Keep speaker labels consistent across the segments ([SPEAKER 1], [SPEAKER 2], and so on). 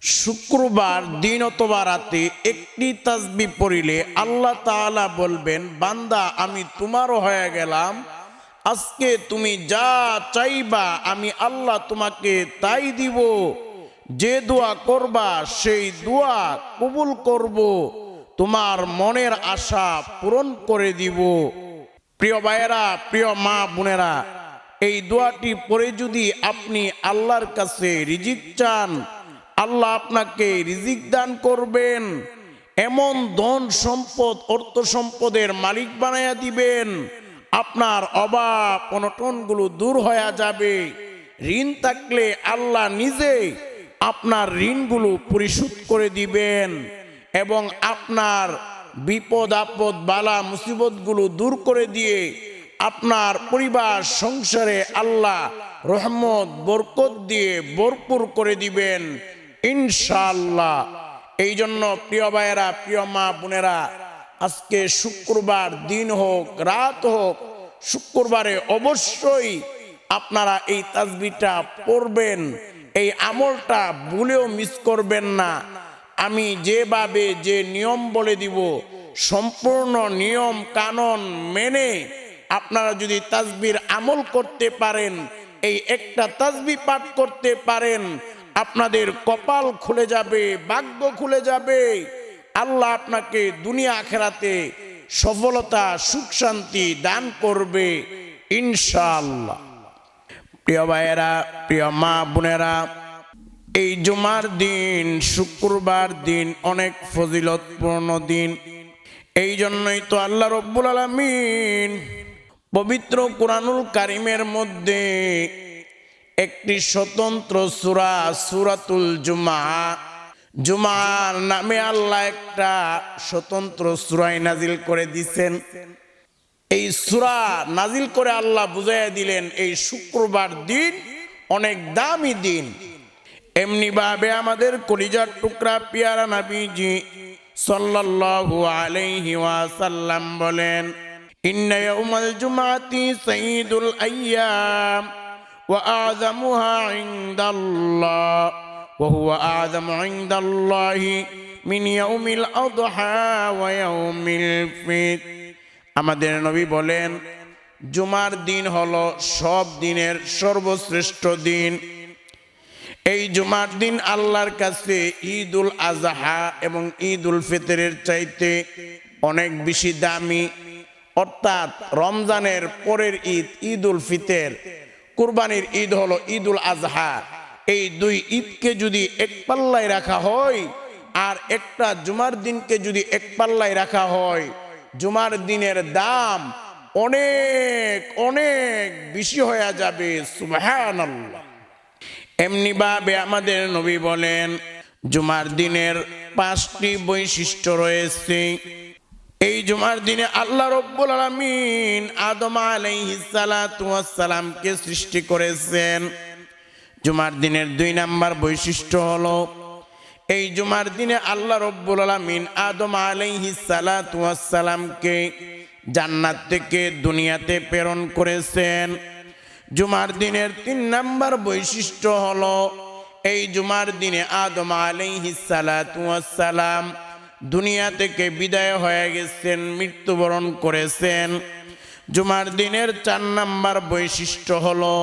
[SPEAKER 1] শুক্রবার দিন অথবা রাতে একটি তাসবিহ পড়িলে আল্লাহ তাআলা বলবেন, বান্দা আমি তোমারও হয়ে গেলাম, আজকে তুমি যা চাইবা আমি আল্লাহ তোমাকে তাই দিব। যে দোয়া করবা সেই দোয়া কবুল করব, তোমার মনের আশা পূরণ করে দিব। প্রিয় ভাইয়েরা, প্রিয় মা বোনেরা, এই দোয়াটি পড়ে যদি আপনি আল্লাহর কাছে রিজিক চান, আল্লাহ আপনাকে রিজিক দান করবেন, এমন ধন সম্পদ অর্থ সম্পদের মালিক বানায়া দিবেন, আপনার অভাব অনটনগুলো দূর হয়ে যাবে। ঋণ থাকলে আল্লাহ নিজে আপনার ঋণগুলো পরিশোধ করে দিবেন এবং আপনার বিপদ আপদ বালা মুসিবতগুলো দূর করে দিয়ে আপনার পরিবার সংসারে আল্লাহ রহমত বরকত দিয়ে ভরপুর করে দিবেন ইনশাআল্লাহ। এই জন্য প্রিয় ভাইয়েরা, প্রিয় মা বোনেরা, আজকে শুক্রবার দিন হোক রাত হোক, শুক্রবারে অবশ্যই আপনারা এই তাসবিহটা পড়বেন। এই আমলটা ভুলেও মিস করবেন না। আমি যেভাবে যে নিয়ম বলে দিব, সম্পূর্ণ নিয়ম কানুন মেনে আপনারা যদি তাসবিহর আমল করতে পারেন, এই একটা তাসবিহ পাঠ করতে পারেন, আপনাদের কপাল খুলে যাবে, ভাগ্য খুলে যাবে। আল্লাহ আপনাকে দুনিয়া আখিরাতে সফলতা সুখ শান্তি দান করবে ইনশাআল্লাহ। প্রিয় ভাইয়েরা, প্রিয় মা বোনেরা, এই জুমার দিন, শুক্রবার দিন অনেক ফজিলতপূর্ণ দিন। এই জন্যই তো আল্লাহ রব্বুল আলামিন পবিত্র কুরআনুল কারীমের মধ্যে একটি স্বতন্ত্র সূরা, সূরাতুল জুমআ, জুমার নামে আল্লাহ একটা স্বতন্ত্র সূরা নাজিল করে দিয়েছেন। এই সূরা নাজিল করে আল্লাহ বুঝাইয়া দিলেন এই শুক্রবার দিন অনেক দামি দিন। এমনি ভাবে আমাদের কলিজার টুকরা পিয়ারা নবীজি সাল্লাল্লাহু আলাইহি ওয়াসাল্লাম বলেন, ইন্না ইয়াউমাল জুমআতি সাইয়্যিদুল আইয়াম ওয়া আযামুহা ইনদাল্লাহ ওয়া হুয়া আযামু ইনদাল্লাহি মিন ইয়াউমিল আযহা ওয়া ইয়াউমিল ফিতর। আমাদের নবী বলেন, জুমার দিন হলো সব দিনের সর্বশ্রেষ্ঠ দিন। এই জুমার দিন আল্লাহর কাছে ঈদুল আজহা এবং ঈদুল ফিতরের চাইতে অনেক বেশি দামি। অর্থাৎ রমজানের পরের ঈদ ঈদুল ফিতর, কুরবানির ঈদ হলো ঈদুল আজহা। এই দুই ঈদকে যদি এক পাল্লায় রাখা হয় আর একটা জুমার দিনকে যদি এক পাল্লায় রাখা হয়, জুমার দিনের দাম অনেক অনেক বেশি হয়ে যাবে। সুবহানাল্লাহ। এমনি ভাবে আমাদের নবী বলেন, জুমার দিনের 5টি বৈশিষ্ট্য রয়েছে। এই জুমার দিনে আল্লাহ রব্বুল আলামিন আদম আলাইহিস সালাতু ওয়াস সালামকে সৃষ্টি করেছেন। জুমার দিনের 2 নাম্বার বৈশিষ্ট্য হলো, এই জুমার দিনে আল্লাহ রব্বুল আলামিন আদম আলাইহিস সালাতু ওয়াস সালামকে জান্নাত থেকে দুনিয়াতে প্রেরণ করেছেন। জুমার দিনের 3 নাম্বার বৈশিষ্ট্য হলো, এই জুমার দিনে আদম আলাইহিস সালাতু ওয়াস সালাম দুনিয়া থেকে বিদায় হয়ে গেছেন, মৃত্যুবরণ করেছেন। জুমার দিনের 4 নাম্বার বৈশিষ্ট্য হলো,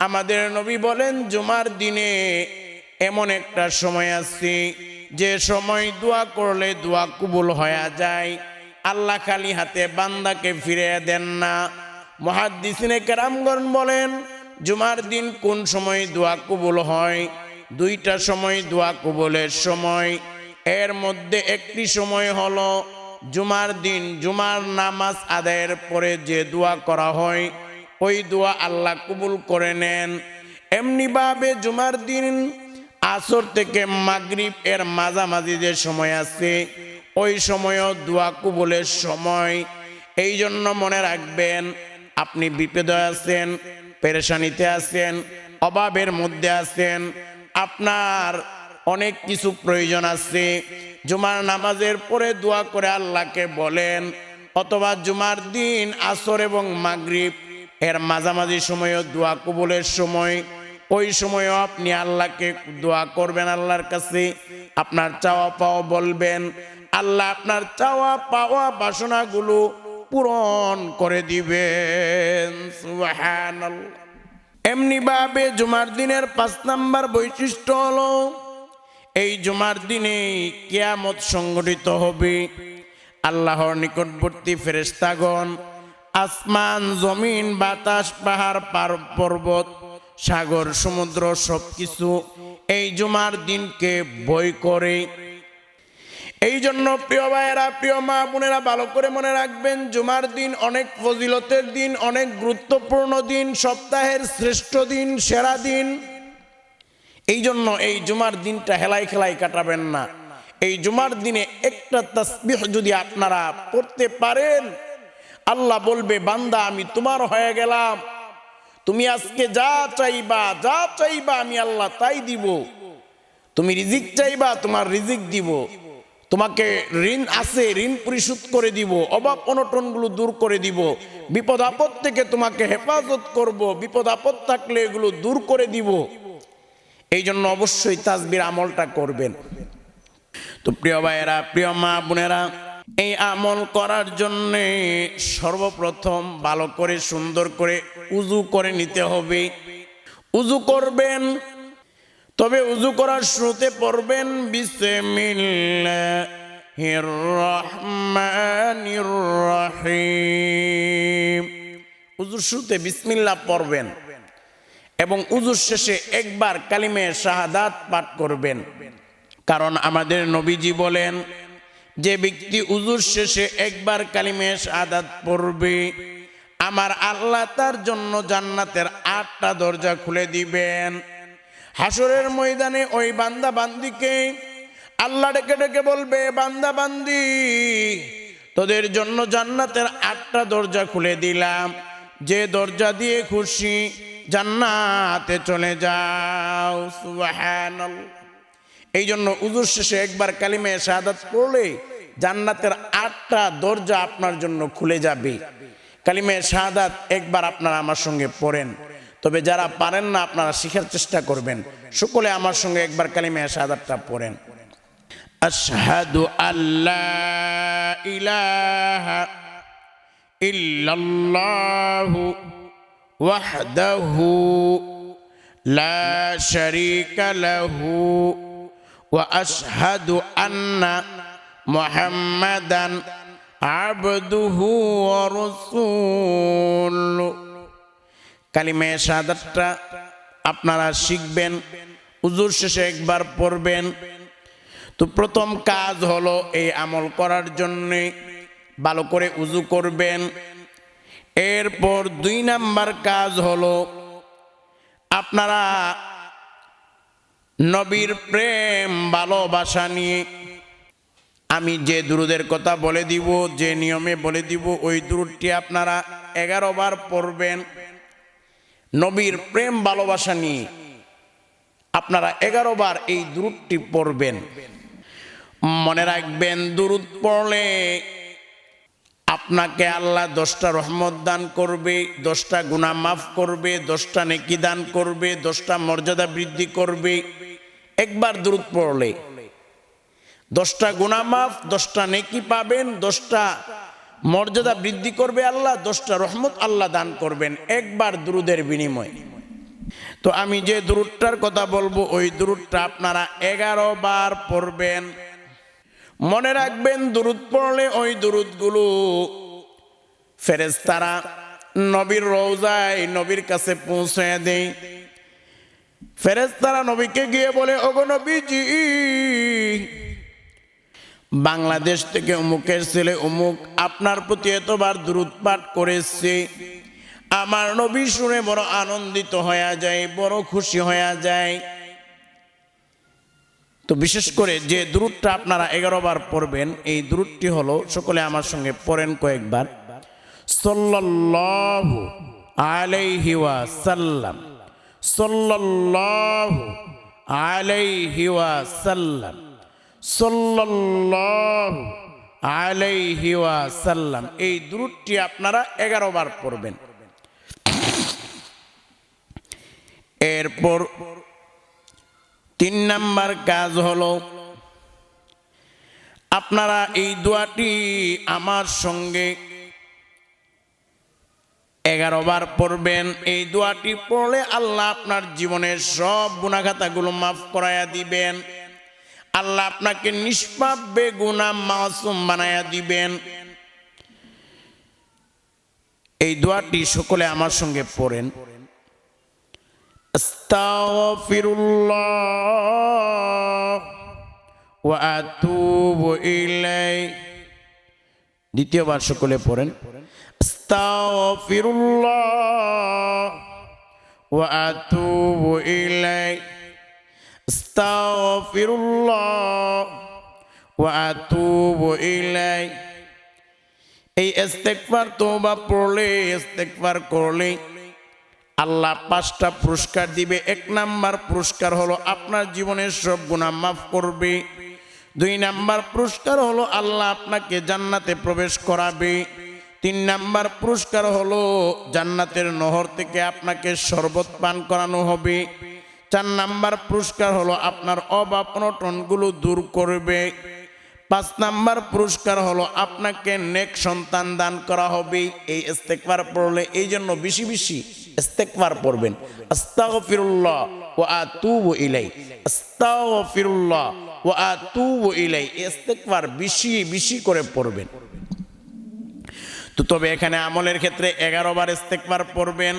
[SPEAKER 1] আমাদের নবী বলেন, জুমার দিনে এমন একটা সময় আছে যে সময় দোয়া করলে দোয়া কবুল হয়ে যায়। আল্লাহ খালি হাতে বান্দাকে ফিরিয়ে দেন না। মুহাদ্দিসিনে কেরামগণ বলেন, জুমার দিন কোন সময় দোয়া কবুল হয়? 2টা সময় দোয়া কবুলের সময়। এর মধ্যে একটি সময় হলো জুমার দিন, জুমার নামাজ আদায়ের পরে যে দোয়া করা হয়, ওই দোয়া আল্লাহ কবুল করে নেন। এমনি ভাবে জুমার দিন আসর থেকে মাগরিব এর মাঝামাঝি যে সময় আছে, ওই সময়ও দোয়া কবুলের সময়। এই জন্য মনে রাখবেন, আপনি বিপদে আছেন, পেরেশানিতে আছেন, অভাবের মধ্যে আছেন, আপনার অনেক কিছু প্রয়োজন আছে, জুমার নামাজের পরে দোয়া করে আল্লাহকে বলেন, অথবা জুমার দিন আসর এবং মাগরিব এর মাঝামাঝি সময়ও দোয়া কবুলের সময়। ওই সময়ও আপনি আল্লাহকে দোয়া করবেন, আল্লাহর কাছে আপনার চাওয়া পাওয়া বলবেন। আল্লাহ আপনার চাওয়া পাওয়া বাসনাগুলো পূরণ করে দিবেন। সুবহানাল্লাহ। এমনি ভাবে জুমার দিনের 5 নাম্বার বৈশিষ্ট্য হলো এই জুমার দিনে কিয়ামত সংঘটিত হবে। আল্লাহর নিকটবর্তী ফেরেশতাগণ আসমান জমিন বাতাস পাহাড় পর্বত সাগর সমুদ্র সবকিছু এই জুমার দিনকে ভয় করে। এই জন্য প্রিয় ভাইয়েরা, প্রিয় মা বোনেরা, ভালো করে মনে রাখবেন, জুমার দিন অনেক ফজিলতের দিন, অনেক গুরুত্বপূর্ণ দিন, সপ্তাহের শ্রেষ্ঠ দিন, সেরা দিন। এই জন্য এই জুমার দিনটা হেলাই খেলাই কাটাবেন না। এই জুমার দিনে একটা তাসবিহ যদি আপনারা পড়তে পারেন, আল্লাহ বলবে বান্দা আমি তোমার হয়ে গেলাম, তুমি আজকে যা চাইবা আমি আল্লাহ তাই দিব। তুমি রিজিক চাইবা, তোমার রিজিক দিব। তোমাকে ঋণ আছে, ঋণ পরিশোধ করে দিব। অভাব অনটনগুলো দূর করে দিব। বিপদ আপদ থেকে তোমাকে হেফাজত করব। বিপদ আপদ থাকলে এগুলো দূর করে দিব। এই জন্য অবশ্যই তাসবির আমলটা করবেন। তো প্রিয় ভাইয়েরা, প্রিয় মা বোনেরা, এই আমল করার জন্য সর্বপ্রথম ভালো করে সুন্দর করে উযু করে নিতে হবে। উযু করবেন, তবে উযু করার শুরুতে পড়বেন বিসমিল্লাহির রহমানির রহিম। উযুর শুরুতে বিসমিল্লাহ পড়বেন এবং উযুর শেষে একবার কালিমে শাহাদাত পাঠ করবেন। কারণ আমাদের নবীজি বলেন, যে ব্যক্তি উযুর শেষে একবার কালিমে শাহাদাত পড়বে, আমার আল্লাহ তার জন্য জান্নাতের 8টা দরজা খুলে দিবেন। হাসরের ময়দানে ওই বান্দা বান্দিকে আল্লাহ ডেকে ডেকে বলবে, বান্দা বান্দি তোদের জন্য জান্নাতের 8টা দরজা খুলে দিলাম, যে দরজা দিয়ে খুশি জান্নাতে চলে যাও। সুবহানাল্লাহ। এই জন্য উযুর শেষে একবার কালিমে শাহাদাত পড়লে জান্নাতের 8টা দরজা আপনার জন্য খুলে যাবে। কালিমে শাহাদাত একবার আপনারা আমার সঙ্গে পড়েন। তবে যারা পারেন না আপনারা শিখার চেষ্টা করবেন। সকলে আমার সঙ্গে একবার কালিমে শাহাদাতটা পড়েন। আশহাদু আল্লা ইলাহা ইল্লাল্লাহু ওয়াহদাহু লা শারীকা লাহু ওয়া আশহাদু আন্না মুহাম্মাদান আবদুহু ওয়া রাসূলুহু। কালিমে শাহাদাতটা আপনারা শিখবেন, উযুর শেষে একবার পড়বেন। তো প্রথম কাজ হলো এই আমল করার জন্য ভালো করে উযু করবেন। এরপর 2 নাম্বার কাজ হলো আপনারা নবীর প্রেম ভালোবাসা নিয়ে আমি যে দুরুদের কথা বলে দিব, যে নিয়মে বলে দিব, ওই দুরুদটি আপনারা 11 বার পড়বেন। নবীর প্রেম ভালোবাসা নিয়ে আপনারা 11 বার এই দুরুদটি পড়বেন। মনে রাখবেন, দুরুদ পড়লে আপনাকে আল্লাহ 10টা রহমত দান করবে, 10টা গুনাহ মাফ করবে, 10টা নেকি দান করবে, 10টা মর্যাদা বৃদ্ধি করবে। একবার দুরুদ পড়লে 10টা গুনাহ মাফ, 10টা নেকি পাবেন, 10টা মর্যাদা বৃদ্ধি করবে আল্লাহ, 10টা রহমত আল্লাহ দান করবেন একবার দুরুদের বিনিময়ে। তো আমি যে দুরুদটার কথা বলবো ওই দুরুদটা আপনারা 11 বার পড়বেন। মনে রাখবেন, দুরুদ পড়লে ওই দুরুদগুলো ফেরেশতারা নবীর রওজায় নবীর কাছে পৌঁছে দেয়। ফেরেশতারা নবীকে গিয়ে বলে, ওগো নবীজি, বাংলাদেশ থেকে অমুকের ছেলে অমুক আপনার প্রতি এতবার দুরুদ পাঠ করেছে। আমার নবী শুনে বড় আনন্দিত হয়ে যায়, বড় খুশি হয়ে যায়। তো বিশেষ করে যে দুরুদটা আপনারা 11 বার পড়বেন, এই দুরুদটি হলো, সকলে আমার সঙ্গে পড়েন কয়েকবার, সাল্লাল্লাহু আলাইহি ওয়াসাল্লাম, সাল্লাল্লাহু আলাইহি ওয়াসাল্লাম, সাল্লাল্লাহু আলাইহি ওয়াসাল্লাম। এই দুরুদটি আপনারা 11 বার পড়বেন। এরপর 3 নাম্বার কাজ হলো আপনারা এই দোয়াটি আমার সঙ্গে 11 বার পড়বেন। এই দোয়াটি পড়লে আল্লাহ আপনার জীবনের সব গুনাহ খাতাগুলো মাফ করায়া দিবেন। আল্লাহ আপনাকে নিষ্পাপ বেগুনাহ মাসুম বানায়া দিবেন। এই দোয়াটি সকলে আমার সঙ্গে পড়েন। আস্তাগফিরুল্লাহ ওয়া আতুবু ইলাইহি। দ্বিতীয়বার সকলে পড়েন। আস্তাগফিরুল্লাহ ওয়া আতুবু ইলাইহি। আস্তাগফিরুল্লাহ ওয়া আতুবু ইলাইহি। এই ইস্তেগফার তওবা পড়লে, ইস্তেগফার করলে আল্লাহ 5টা পুরস্কার দিবে। 1 নাম্বার পুরস্কার হলো আপনার জীবনের সব গুনাহ মাফ করবে। 2 নাম্বার পুরস্কার হলো আল্লাহ আপনাকে জান্নাতে প্রবেশ করাবে। 3 নাম্বার পুরস্কার হলো জান্নাতের নহর থেকে আপনাকে শরবত পান করানো হবে। 4 নাম্বার পুরস্কার হলো আপনার অভাব অনটনগুলো দূর করবে। 5 নাম্বার পুরস্কার হলো আপনাকে নেক সন্তান দান করা হবে এই ইস্তেগফার পড়লে। এই জন্য বেশি বেশি ইস্তেগফার পড়বেন। আস্তাগফিরুল্লাহ ওয়া আতুবু ইলাইহি, আস্তাগফিরুল্লাহ ওয়া আতুবু ইলাইহি। ইস্তেগফার বেশি বেশি করে পড়বেন। তো তবে এখানে আমলের ক্ষেত্রে 11 বার ইস্তেগফার পড়বেন।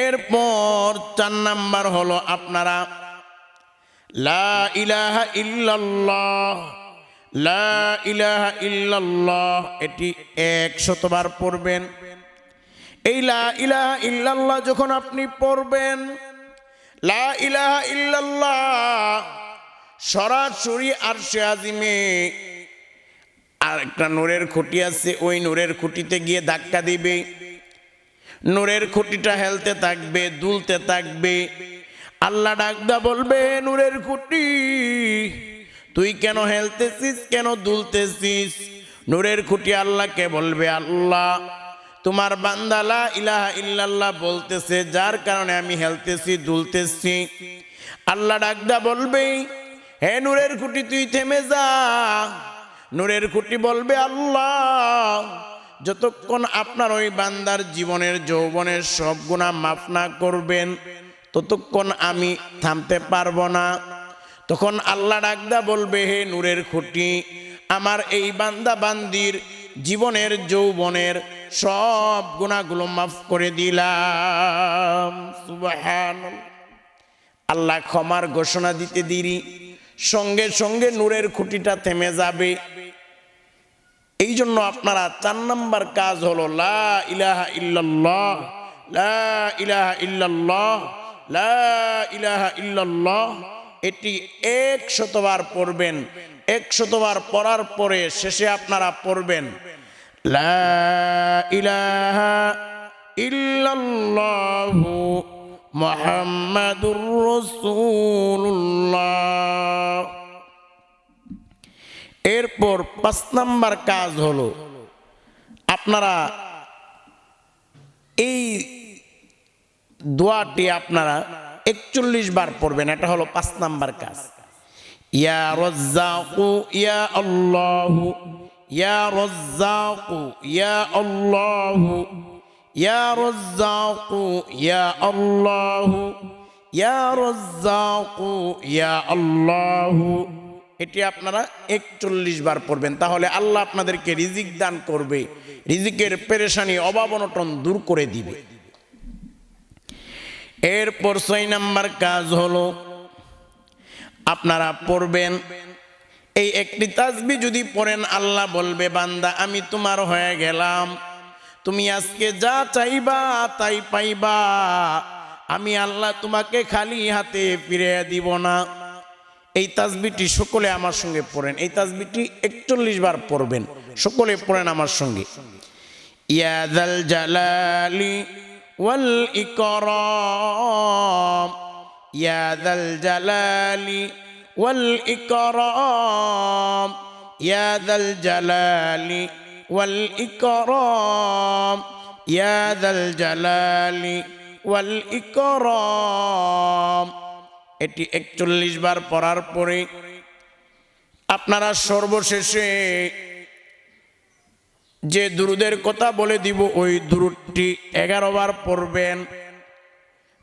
[SPEAKER 1] এরপর 4 নাম্বার হলো আপনারা লা ইলাহা ইল্লাল্লাহ, লা ইলাহা ইল্লাল্লাহ এটি 100 বার পড়বেন। এই লা ইলাহা ইল্লাল্লাহ যখন আপনি পড়বেন, লা ইলাহা ইল্লাল্লাহ সরাসরি আরশে আজিমে আর একটা নূরের খুঁটি আছে, ওই নূরের খুঁটিতে গিয়ে ধাক্কা দিবে। নূরের খুঁটিটা হেলতে থাকবে, দুলতে থাকবে। আল্লাহ ডাকদা বলবে, নূরের খুঁটি তুই কেন হেলতেছিস, কেন দুলতেছিস? নূরের খুঁটি আল্লাহকে বলবে, আল্লাহ তোমার বান্দা লা ইলাহা ইল্লাল্লাহ বলতেছে, যার কারণে আমি হেলতেছি, দুলতেছি। আল্লাহ ডাকদা বলবে, হে নূরের খুঁটি তুই থেমে যা। নূরের খুঁটি বলবে, আল্লাহ যতক্ষণ আপনার ওই বান্দার জীবনের যৌবনের সব গুনাহ মাফ না করবেন ততক্ষণ আমি থামতে পারবো না। তখন আল্লাহ ডাকদা বলবে, হে নূরের খুঁটি আমার এই বান্দা বান্দির জীবনের যৌবনের সব গুনাহগুলো মাফ করে দিলাম। সুবহানাল্লাহ। আল্লাহ ক্ষমার ঘোষণা দিতে দেরি, সঙ্গে সঙ্গে নূরের খুঁটিটা থেমে যাবে। এই জন্য আপনারা 4 নাম্বার কাজ হলো লা ইলাহা ইল্লাল্লাহ, লা ইলাহা ইল্লাল্লাহ, লা ইলাহা ইল্লাল্লাহ এটি 100 বার পড়বেন। 100 বার পড়ার পরে শেষে আপনারা পড়বেন লা ইলাহা ইল্লাল্লাহু মুহাম্মাদুর রাসূলুল্লাহ। এরপর 5 নাম্বার কাজ হলো আপনারা এই দোয়াটি আপনারা 41 বার পড়বেন। এটা হলো 5 নাম্বার কাজ। ইয়া রাজ্জাকু ইয়া আল্লাহু, ইয়া রাজ্জাকু ইয়া আল্লাহু, ইয়া রাজ্জাকু ইয়া আল্লাহু, ইয়া রাজ্জাকু ইয়া আল্লাহু। এটি আপনারা 41 বার পড়বেন। তাহলে আল্লাহ আপনাদেরকে রিজিক দান করবে, রিজিকের পেরেশানি অভাব অনটন দূর করে দিবে। এরপর 6 নাম্বার কাজ হলো আপনারা পড়বেন এই একটি তাসবিহ যদি পড়েন আল্লাহ বলবে, বান্দা আমি তোমার হয়ে গেলাম, তুমি আজকে যা চাইবা তাই পাইবা, আমি আল্লাহ তোমাকে খালি হাতে ফিরে দিব না। এই তাসবিহটি সকলে আমার সঙ্গে পড়েন। এই তাসবিহটি 41 বার পড়বেন। সকলে পড়েন আমার সঙ্গে। ইয়া যাল জালালি ওয়াল ইকরাম, ইয়া যাল জালালি ওয়াল ইকরাম, ইয়া যাল জালালি ওয়াল ইকরাম, ইয়া যাল জালালি ওয়াল ইকরাম। এটি 41 বার পড়ার পরে আপনারা সর্বশেষে যে দুরুদের কথা বলে দিব ওই দুরুদটি 11 বার পড়বেন।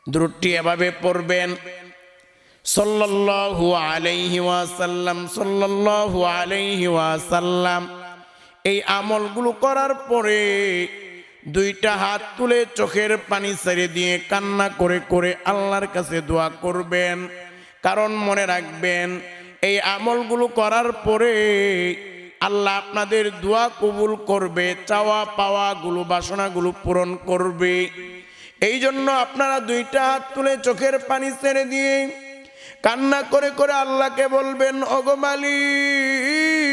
[SPEAKER 1] দুরুদটি এভাবে পড়বেন, সাল্লাল্লাহু আলাইহি ওয়াসাল্লাম, সাল্লাল্লাহু আলাইহি ওয়াসাল্লাম। এই আমলগুলো করার পরে দুইটা হাত তুলে চোখের পানি ছেড়ে দিয়ে কান্না করে করে আল্লাহর কাছে দোয়া করবেন। কারণ মনে রাখবেন, এই আমলগুলো করার পরে আল্লাহ আপনাদের দোয়া কবুল করবে, চাওয়া পাওয়াগুলো বাসনাগুলো পূরণ করবে। এই জন্য আপনারা দুইটা হাত তুলে চোখের পানি ছেড়ে দিয়ে কান্না করে করে আল্লাহকে বলবেন, ওগো মালিক,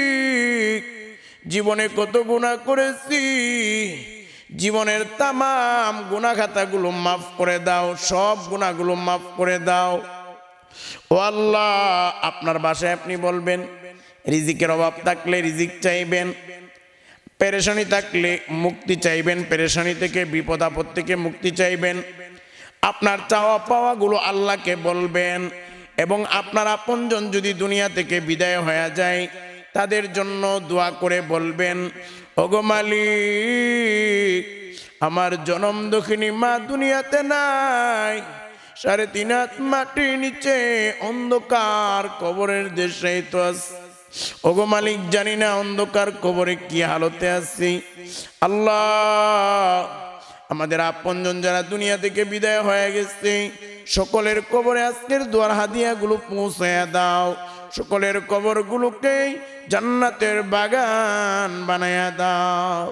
[SPEAKER 1] জীবনে কত গুনাহ করেছি, জীবনের তামাম গুনাহ খাতাগুলো মাফ করে দাও, সব গুনাহগুলো মাফ করে দাও। ও আল্লাহ, আপনার বাসায় আপনি বলবেন, রিজিকের অভাব থাকলে রিজিক চাইবেন, পেরেশানি থাকলে মুক্তি চাইবেন, পেরেশানি থেকে বিপদ আপদ থেকে মুক্তি চাইবেন। আপনার চাওয়া পাওয়াগুলো আল্লাহকে বলবেন। এবং আপনার আপনজন যদি দুনিয়া থেকে বিদায় হয়ে যায়, তাদের জন্য দোয়া করে বলবেন, ওগো মালিক, আমার জনম দক্ষিণী মা দুনিয়াতে নাই, 3.5 হাত মাটির নিচে অন্ধকার কবরের দেশে তো আছে। ওগো মালিক, জানি না অন্ধকার কবরে কি হালতে আছি। আল্লাহ, আমাদের আপনজন যারা দুনিয়া থেকে বিদায় হয়ে গেছে, সকলের কবরে আজকের দোয়ার হাদিয়াগুলো পৌঁছায়া দাও। সকলের কবরগুলোকে জান্নাতের বাগান বানায়া দাও।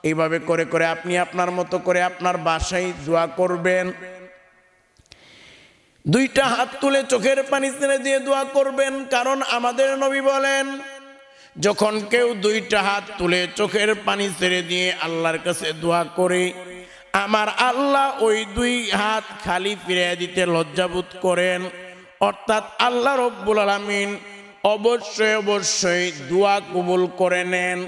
[SPEAKER 1] এইভাবে করে করে আপনি আপনার মতো করে আপনার বাসায় দোয়া করবেন। দুইটা হাত তুলে চোখের পানি ছেড়ে দিয়ে দোয়া করবেন। কারণ আমাদের নবী বলেন, যখন কেউ দুইটা হাত তুলে চোখের পানি ছেড়ে দিয়ে আল্লাহর কাছে দোয়া করে, আমার আল্লাহ ওই 2 হাত খালি ফিরিয়ে দিতে লজ্জাবোধ করেন। অর্থাৎ আল্লাহ রব্বুল আলামিন অবশ্যই অবশ্যই দোয়া কবুল করে নেন।